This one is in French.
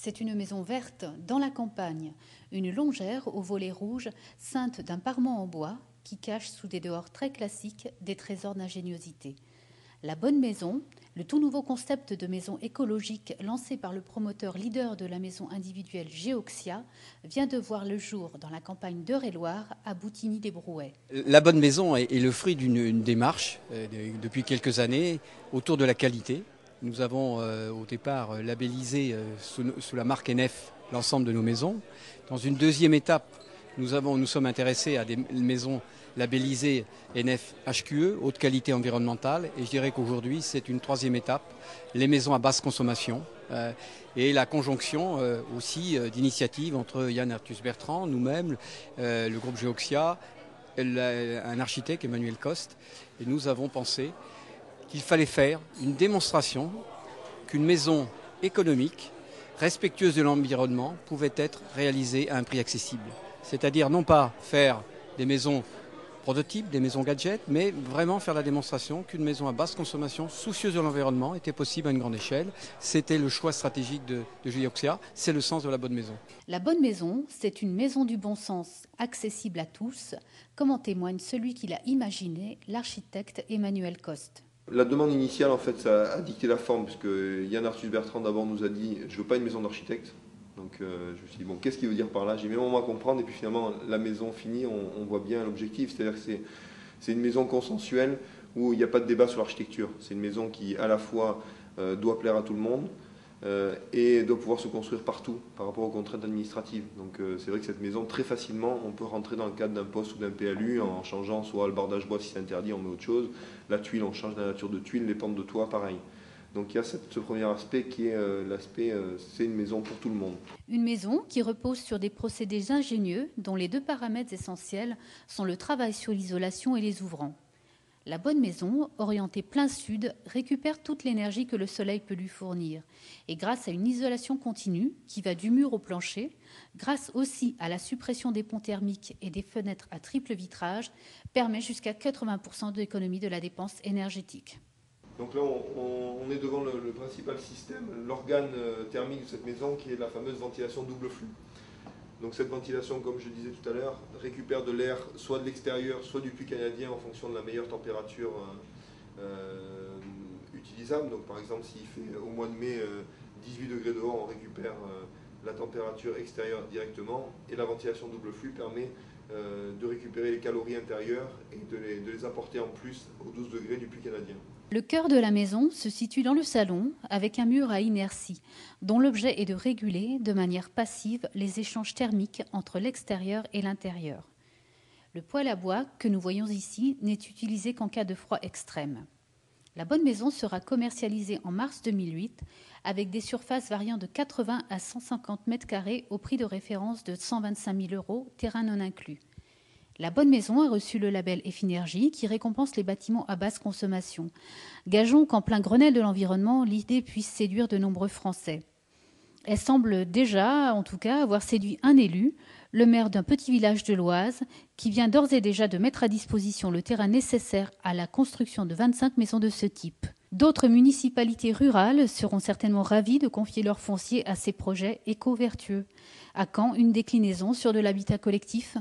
C'est une maison verte dans la campagne, une longère aux volets rouges ceinte d'un parement en bois qui cache sous des dehors très classiques des trésors d'ingéniosité. La Bonne Maison, le tout nouveau concept de maison écologique lancé par le promoteur leader de la maison individuelle Geoxia, vient de voir le jour dans la campagne d'Eure-et-Loir à Boutigny-les-Brouets. La Bonne Maison est le fruit d'une démarche depuis quelques années autour de la qualité. Nous avons au départ labellisé sous la marque NF l'ensemble de nos maisons. Dans une deuxième étape, nous sommes intéressés à des maisons labellisées NF HQE, haute qualité environnementale. Et je dirais qu'aujourd'hui, c'est une troisième étape, les maisons à basse consommation. Et la conjonction aussi d'initiatives entre Yann Arthus Bertrand, nous-mêmes, le groupe Geoxia, un architecte, Emmanuel Coste. Et nous avons pensé qu'il fallait faire une démonstration qu'une maison économique, respectueuse de l'environnement, pouvait être réalisée à un prix accessible. C'est-à-dire non pas faire des maisons prototypes, des maisons gadgets, mais vraiment faire la démonstration qu'une maison à basse consommation, soucieuse de l'environnement, était possible à une grande échelle. C'était le choix stratégique de Geoxia, c'est le sens de la Bonne Maison. La Bonne Maison, c'est une maison du bon sens, accessible à tous, comme en témoigne celui qui l'a imaginé, l'architecte Emmanuel Coste. La demande initiale, en fait, ça a dicté la forme, puisque Yann Arthus Bertrand d'abord nous a dit « je ne veux pas une maison d'architecte ». Donc je me suis dit, bon, qu'est-ce qu'il veut dire par là? J'ai mis un moment à comprendre, et puis finalement, la maison finie, on voit bien l'objectif. C'est-à-dire que c'est une maison consensuelle où il n'y a pas de débat sur l'architecture. C'est une maison qui, à la fois, doit plaire à tout le monde et doit pouvoir se construire partout par rapport aux contraintes administratives. Donc c'est vrai que cette maison, très facilement, on peut rentrer dans le cadre d'un poste ou d'un PLU en changeant soit le bordage bois si c'est interdit, on met autre chose. La tuile, on change la nature de tuile, les pentes de toit, pareil. Donc il y a ce premier aspect qui est l'aspect, c'est une maison pour tout le monde. Une maison qui repose sur des procédés ingénieux dont les deux paramètres essentiels sont le travail sur l'isolation et les ouvrants. La Bonne Maison, orientée plein sud, récupère toute l'énergie que le soleil peut lui fournir. Et grâce à une isolation continue qui va du mur au plancher, grâce aussi à la suppression des ponts thermiques et des fenêtres à triple vitrage, permet jusqu'à 80% d'économie de la dépense énergétique. Donc là, on est devant le principal système, l'organe thermique de cette maison qui est la fameuse ventilation double flux. Donc cette ventilation, comme je disais tout à l'heure, récupère de l'air soit de l'extérieur, soit du puits canadien en fonction de la meilleure température utilisable. Donc par exemple, s'il fait au mois de mai 18 degrés dehors, on récupère la température extérieure directement. Et la ventilation double flux permet de récupérer les calories intérieures et de les apporter en plus aux 12 degrés du puits canadien. Le cœur de la maison se situe dans le salon avec un mur à inertie dont l'objet est de réguler de manière passive les échanges thermiques entre l'extérieur et l'intérieur. Le poêle à bois que nous voyons ici n'est utilisé qu'en cas de froid extrême. La Bonne Maison sera commercialisée en mars 2008 avec des surfaces variant de 80 à 150 mètres carrés au prix de référence de 125 000 €, terrain non inclus. La Bonne Maison a reçu le label Effinergie qui récompense les bâtiments à basse consommation. Gageons qu'en plein Grenelle de l'environnement, l'idée puisse séduire de nombreux Français. Elle semble déjà, en tout cas, avoir séduit un élu, le maire d'un petit village de l'Oise, qui vient d'ores et déjà de mettre à disposition le terrain nécessaire à la construction de 25 maisons de ce type. D'autres municipalités rurales seront certainement ravies de confier leur foncier à ces projets éco-vertueux. À quand une déclinaison sur de l'habitat collectif ?